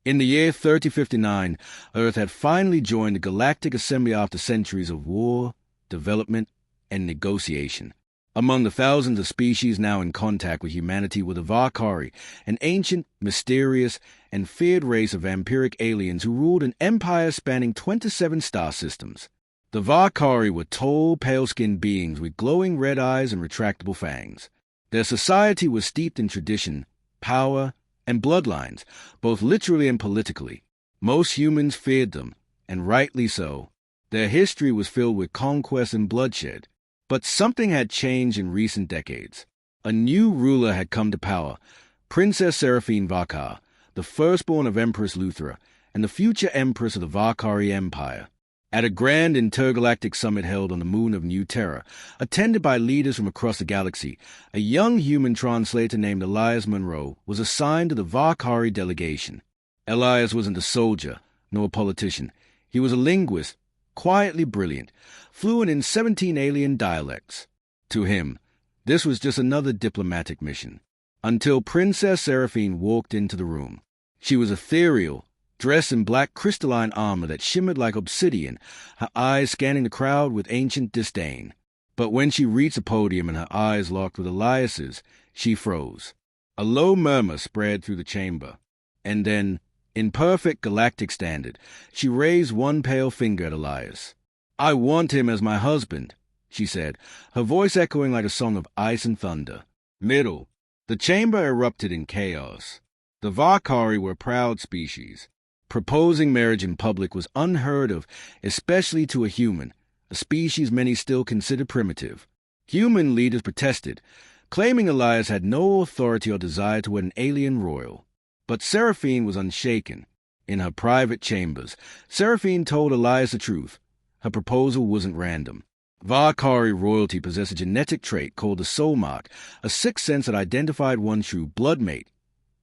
In the year 3059, Earth had finally joined the Galactic Assembly after centuries of war, development, and negotiation. Among the thousands of species now in contact with humanity were the Varkari, an ancient, mysterious, and feared race of vampiric aliens who ruled an empire spanning 27 star systems. The Varkari were tall, pale-skinned beings with glowing red eyes and retractable fangs. Their society was steeped in tradition, power, and bloodlines, both literally and politically. Most humans feared them, and rightly so. Their history was filled with conquest and bloodshed. But something had changed in recent decades. A new ruler had come to power, Princess Seraphine Vakar, the firstborn of Empress Luthra, and the future empress of the Varkari Empire. At a grand intergalactic summit held on the moon of New Terra, attended by leaders from across the galaxy, a young human translator named Elias Monroe was assigned to the Varkari delegation. Elias wasn't a soldier, nor a politician. He was a linguist, quietly brilliant, fluent in 17 alien dialects. To him, this was just another diplomatic mission. Until Princess Seraphine walked into the room. She was ethereal, dressed in black crystalline armor that shimmered like obsidian, her eyes scanning the crowd with ancient disdain. But when she reached the podium and her eyes locked with Elias's, she froze. A low murmur spread through the chamber. And then, in perfect galactic standard, she raised one pale finger at Elias. "I want him as my husband," she said, her voice echoing like a song of ice and thunder. Middle. The chamber erupted in chaos. The Varkari were a proud species. Proposing marriage in public was unheard of, especially to a human, a species many still consider primitive. Human leaders protested, claiming Elias had no authority or desire to wed an alien royal. But Seraphine was unshaken. In her private chambers, Seraphine told Elias the truth. Her proposal wasn't random. Varkari royalty possessed a genetic trait called the soul mark, a sixth sense that identified one's true blood mate.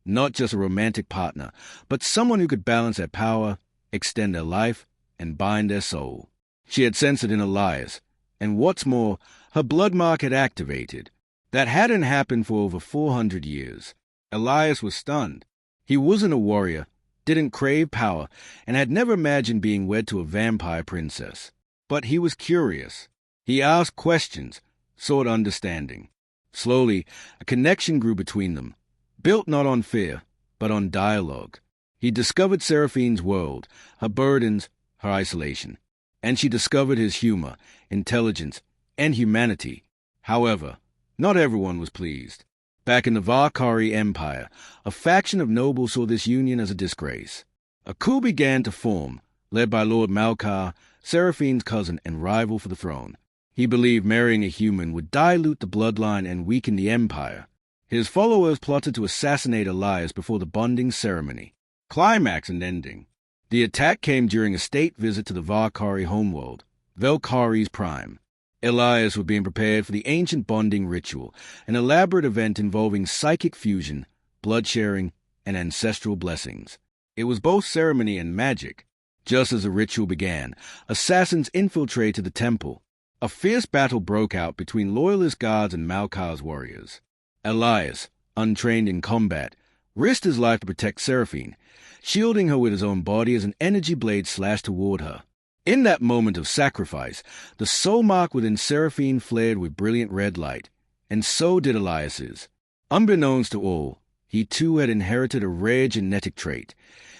Not just a romantic partner, but someone who could balance their power, extend their life, and bind their soul. She had sensed it in Elias, and what's more, her blood mark had activated. That hadn't happened for over 400 years. Elias was stunned. He wasn't a warrior, didn't crave power, and had never imagined being wed to a vampire princess. But he was curious. He asked questions, sought understanding. Slowly, a connection grew between them, built not on fear, but on dialogue. He discovered Seraphine's world, her burdens, her isolation. And she discovered his humor, intelligence, and humanity. However, not everyone was pleased. Back in the Varkari Empire, a faction of nobles saw this union as a disgrace. A coup began to form, led by Lord Malkar, Seraphine's cousin and rival for the throne. He believed marrying a human would dilute the bloodline and weaken the empire. His followers plotted to assassinate Elias before the bonding ceremony. Climax and ending. The attack came during a state visit to the Varkari homeworld, Valkyries Prime. Elias was being prepared for the ancient bonding ritual, an elaborate event involving psychic fusion, blood-sharing, and ancestral blessings. It was both ceremony and magic. Just as the ritual began, assassins infiltrated the temple. A fierce battle broke out between loyalist guards and Malkar's warriors. Elias, untrained in combat, risked his life to protect Seraphine, shielding her with his own body as an energy blade slashed toward her. In that moment of sacrifice, the soul mark within Seraphine flared with brilliant red light, and so did Elias's. Unbeknownst to all, he too had inherited a rare genetic trait.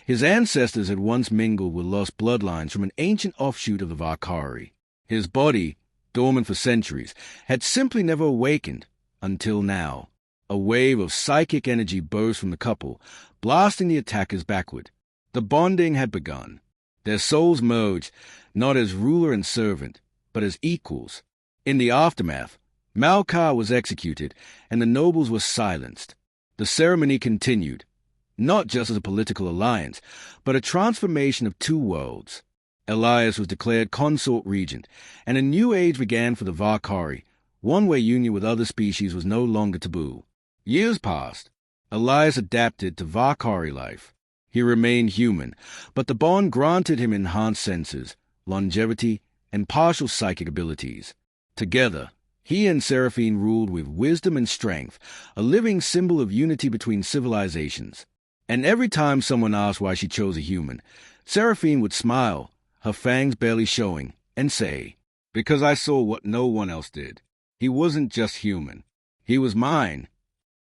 His ancestors had once mingled with lost bloodlines from an ancient offshoot of the Varkari. His body, dormant for centuries, had simply never awakened, until now. A wave of psychic energy burst from the couple, blasting the attackers backward. The bonding had begun. Their souls merged, not as ruler and servant, but as equals. In the aftermath, Malkar was executed, and the nobles were silenced. The ceremony continued, not just as a political alliance, but a transformation of two worlds. Elias was declared consort regent, and a new age began for the Varkari, one where union with other species was no longer taboo. Years passed. Elias adapted to Varkari life. He remained human, but the bond granted him enhanced senses, longevity, and partial psychic abilities. Together, he and Seraphine ruled with wisdom and strength, a living symbol of unity between civilizations. And every time someone asked why she chose a human, Seraphine would smile, her fangs barely showing, and say, "Because I saw what no one else did. He wasn't just human. He was mine,